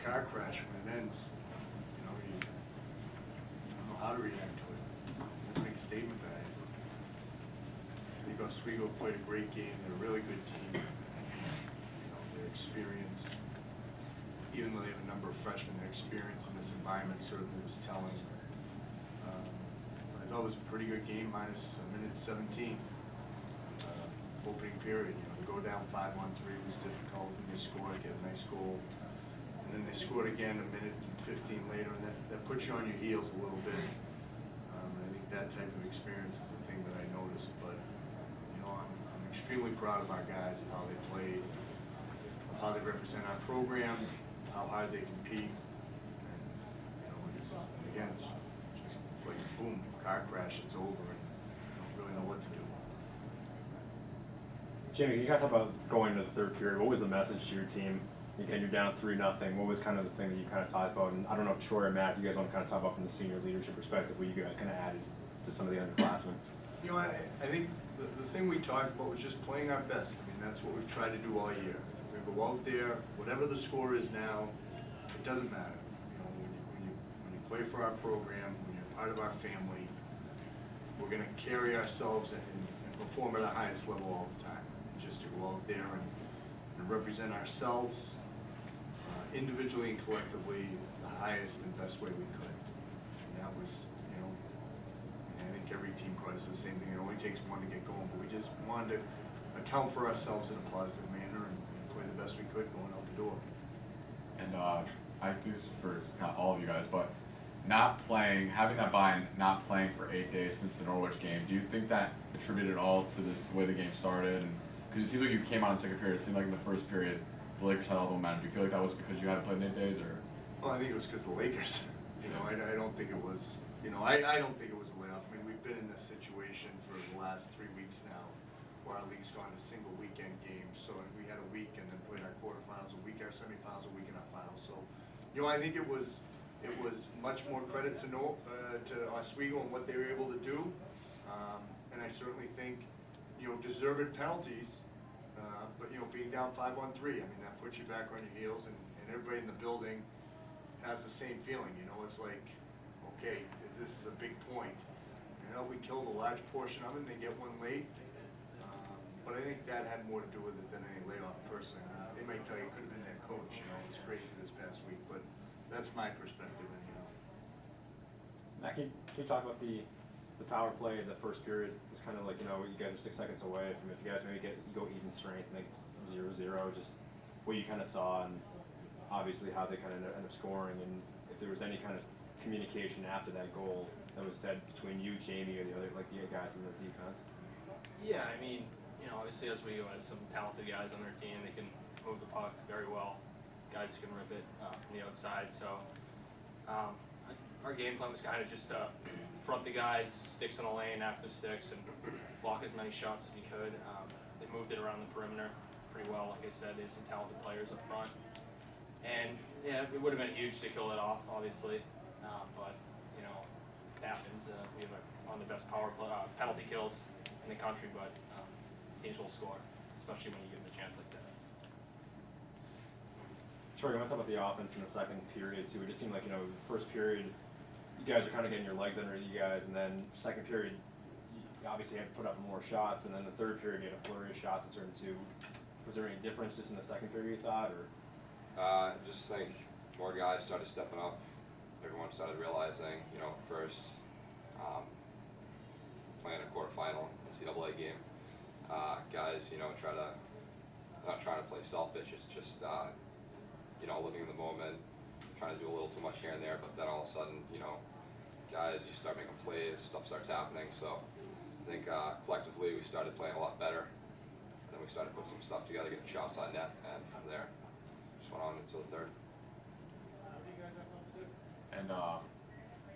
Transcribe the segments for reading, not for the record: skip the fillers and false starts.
car crash when it ends, you don't know how to react to it. That's a big statement that I think Oswego played a great game. They're a really good team. Their experience, even though they have a number of freshmen, their experience in this environment certainly was telling. I thought it was a pretty good game, minus a minute 17. Opening period, to go down 5-3 was difficult, and they scored, get a nice goal. And then they scored again a minute and 15 later, and that puts you on your heels a little bit. I think that type of experience is the thing that I noticed. But I'm extremely proud of our guys and how they played, of how they represent our program, how hard they compete. And it's like boom, car crash, it's over, and you don't really know what to do. Jamie, you guys talk about going into the third period. What was the message to your team? Again, you're down 3-0. What was kind of the thing that you kind of talked about? And I don't know if Troy or Matt, you guys want to kind of talk about from the senior leadership perspective, what you guys kind of added to some of the underclassmen. I think the thing we talked about was just playing our best. I mean, that's what we've tried to do all year. We go out there, whatever the score is now, it doesn't matter. When you play for our program, when you're part of our family, we're going to carry ourselves and perform at our highest level all the time. And just to go out there and represent ourselves individually and collectively the highest and best way we could. And that was, I think every team probably says the same thing. It only takes one to get going, but we just wanted to account for ourselves in a positive manner and play the best we could going out the door. And I think this is for kind of all of you guys, but not playing, having that buy-in, not playing for 8 days since the Norwich game, do you think that attributed all to the way the game started? And because it seemed like you came out in the second period, it seemed like in the first period, the Lakers had all the momentum. Do you feel like that was because you had to play in 8 days, or? Well, I think it was because the Lakers. I don't think it was. I don't think it was a layoff. I mean, we've been in this situation for the last 3 weeks now, where our league's gone to single weekend games. So we had a week and then played our quarterfinals a week, our semifinals a week, and our finals. So, I think it was much more credit to Oswego and what they were able to do, and I certainly think deserved penalties. But being down 5-3, I mean, that puts you back on your heels, and everybody in the building has the same feeling. It's like, okay, this is a big point. We killed a large portion of it, and they get one late. But I think that had more to do with it than any layoff person. They might tell you it could have been their coach. It's crazy this past week, but that's my perspective. Matt, can you talk about the power play in the first period? Just kind of like, you guys are 6 seconds away from if you guys maybe go even strength, and it's 0-0, just what you kind of saw, and obviously how they kind of end up scoring, and if there was any kind of communication after that goal that was said between you, Jamie, or the guys in the defense. Yeah, I mean, obviously Oswego has some talented guys on their team. They can move the puck very well. Guys who can rip it from the outside. So our game plan was kind of just front the guys, sticks in the lane, active sticks, and block as many shots as we could. They moved it around the perimeter pretty well. Like I said, they have some talented players up front. And yeah, it would have been huge to kill it off, obviously. But it happens. We have one of the best penalty kills in the country, but teams will score, especially when you give them a chance like that. Troy, you want to talk about the offense in the second period too? It just seemed like, first period, you guys are kind of getting your legs under you guys, and then second period, you obviously had to put up more shots, and then the third period, you had a flurry of shots at certain two. Was there any difference just in the second period, you thought, or? Just think more guys started stepping up. Everyone started realizing, first, playing a quarterfinal NCAA game, guys, not trying to play selfish. It's just, living in the moment, trying to do a little too much here and there, but then all of a sudden, guys, you start making plays, stuff starts happening. So I think collectively we started playing a lot better. And then we started putting some stuff together, getting shots on net, and from there, just went on into the third. And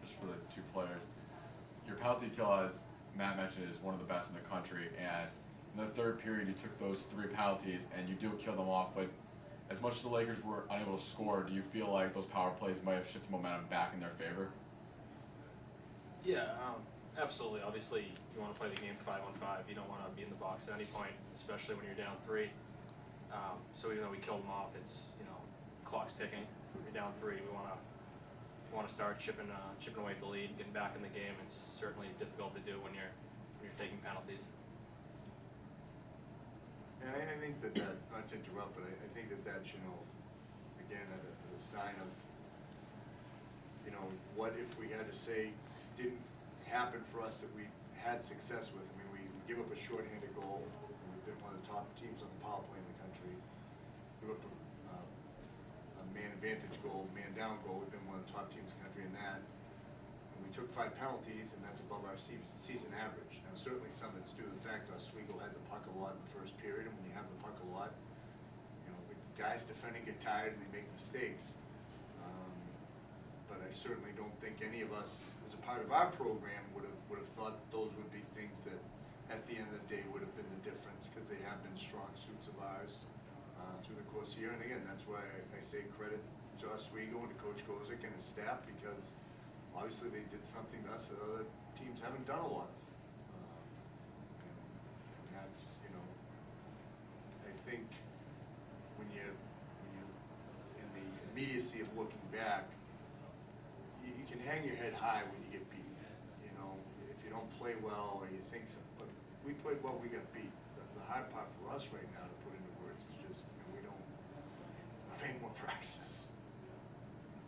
just for the two players, your penalty kill, as Matt mentioned, is one of the best in the country. And in the third period, you took those 3 penalties and you do kill them off. But as much as the Lakers were unable to score, do you feel like those power plays might have shifted momentum back in their favor? Yeah, absolutely. Obviously, you want to play the game 5-on-5. You don't want to be in the box at any point, especially when you're down 3. So even though we killed them off, it's clock's ticking. We're down 3. We want to start chipping away at the lead, getting back in the game. It's certainly difficult to do when you're taking penalties. And I think that, not to interrupt, but I think that that's, you know, again, a sign of, you know, what if we had to say didn't happen for us that we had success with. I mean, we give up a shorthanded goal. We've been one of the top teams on the power play in the country. Give up a man advantage goal, man down goal. We've been one of the top teams in the country in that. And we took 5 penalties, and that's above our season average. Now, certainly some of it's due to the fact Oswego had the puck a lot in the first period, and when you have the puck a lot, you know, the guys defending get tired and they make mistakes. But I certainly don't think any of us, as a part of our program, would have thought that those would be things that, at the end of the day, would have been the difference, because they have been strong suits of ours through the course of the year. And again, that's why I say credit to Oswego and to Coach Gozick and his staff, because obviously they did something to us that other teams haven't done a lot of. And that's, you know, I think when you in the immediacy of looking back, you can hang your head high when you get beat. You know, if you don't play well or you think so. But we played well, we got beat. The hard part for us right now to put into words is just, you know, we don't have any more practices.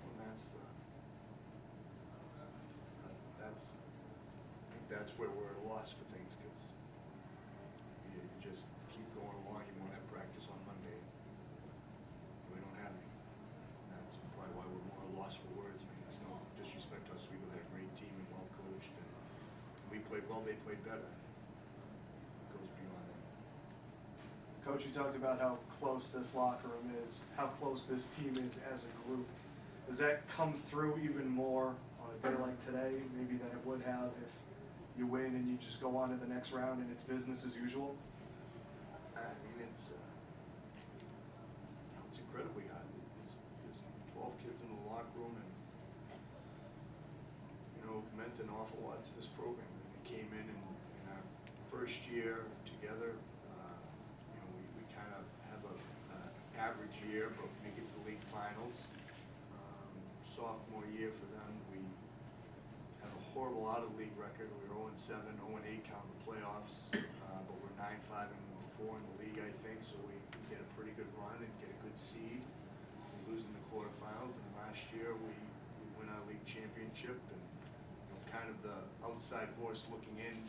And that's I think that's where we're at a loss for things, because you just keep going along. You won't have practice on Monday. We don't have any. And that's probably why we're more lost for words. I mean, it's no disrespect to us. We had a great team and well coached, and we played well. They played better. It goes beyond that. Coach, you talked about how close this locker room is, how close this team is as a group. Does that come through even more on a day like today, maybe than it would have if you win and you just go on to the next round and it's business as usual? I mean, it's incredibly hard. There's 12 kids in the locker room, and you know, meant an awful lot to this program. And they came in our first year together. You know, we kind of have a average year, but make it to the league finals. Sophomore year for them, we have a horrible out-of-league record. We were 0-7, 0-8 counting the playoffs, but we're 9-5-4 in the league, I think. So we get a pretty good run and get a good seed. We lose in the quarterfinals, and last year we win our league championship, and you know, kind of the outside horse looking in,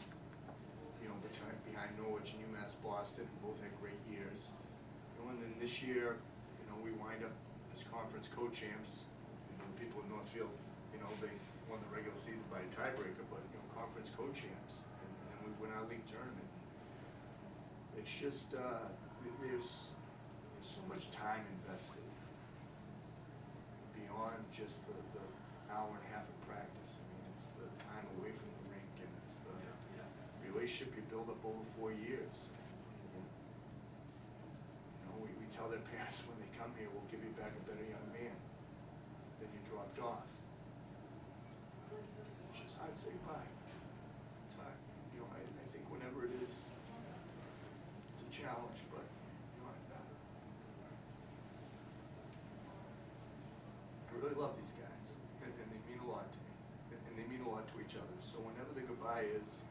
you know, behind Norwich and UMass Boston, who both had great years. You know, and then this year, you know, we wind up as conference co-champs. People in Northfield, you know, they won the regular season by a tiebreaker, but you know, conference co-champs, and then we win our league tournament. It's just there's so much time invested beyond just the hour and a half of practice. I mean, it's the time away from the rink, and it's the relationship you build up over 4 years. And, you know, we tell their parents when they come here, we'll give you back a better young man. Then you dropped off. It's just hard to say goodbye. It's hard. You know, I think whenever it is, it's a challenge, but you know, I really love these guys, and they mean a lot to me, and they mean a lot to each other. So whenever the goodbye is,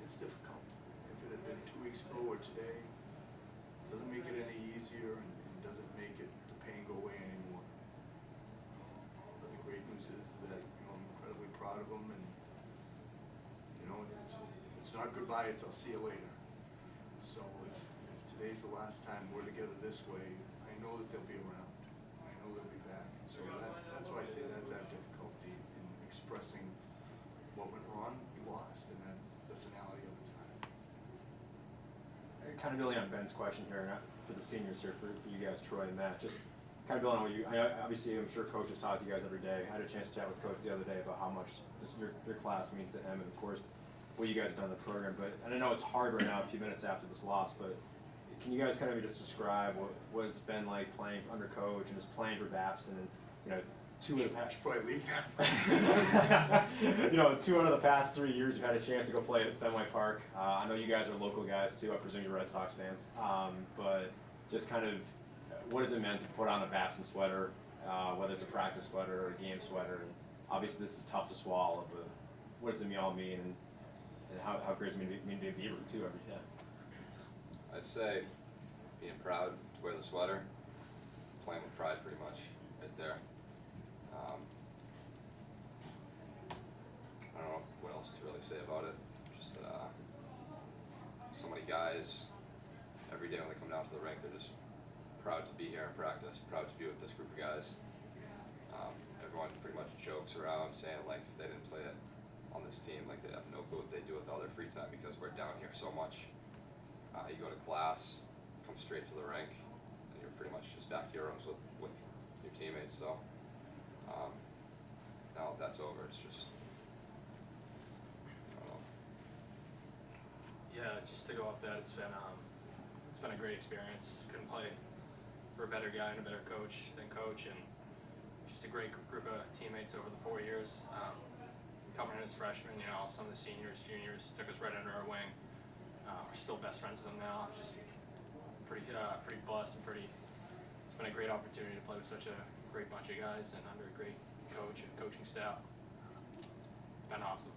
it's difficult. If it had been 2 weeks ago or today, it doesn't make it any easier, and doesn't make it the pain go away anymore. Great news is that, you know, I'm incredibly proud of them, and you know, it's not goodbye, it's I'll see you later. So if today's the last time we're together this way, I know that they'll be around. I know they'll be back. So that's why I say that's our difficulty in expressing what went wrong. We lost, and that's the finality of its time. Kind of building on Ben's question here, not for the seniors here, for you guys, Troy and Matt, just kind of building on what you, obviously I'm sure coaches talk to you guys every day. I had a chance to chat with Coach the other day about how much your class means to him, and of course what you guys have done in the program. But and I know it's hard right now, a few minutes after this loss, but can you guys kind of just describe what it's been like playing under coach and just playing for Babson, and you know, I should probably leave now. you know, 2 out of the past 3 years you've had a chance to go play at Fenway Park. I know you guys are local guys too. I presume you're Red Sox fans, but just kind of what has it meant to put on a Babson sweater, whether it's a practice sweater or a game sweater? And obviously, this is tough to swallow, but what does it all mean, and how great does it mean to be a Beaver too every day? I'd say being proud to wear the sweater, playing with pride pretty much right there. I don't know what else to really say about it. Just that so many guys, every day when they come down to the rink, they're just proud to be here in practice, proud to be with this group of guys. Everyone pretty much jokes around saying like if they didn't play it on this team, like they have no clue what they do with all their free time because we're down here so much. You go to class, come straight to the rink, and you're pretty much just back to your rooms with your teammates. So now that that's over, it's just I don't know. Yeah, just to go off that, it's been a great experience. Couldn't play for a better guy and a better coach than Coach, and just a great group of teammates over the 4 years. Coming in as freshmen, you know, some of the seniors, juniors took us right under our wing. We're still best friends with them now. Just pretty blessed and it's been a great opportunity to play with such a great bunch of guys and under a great coach and coaching staff. Been awesome.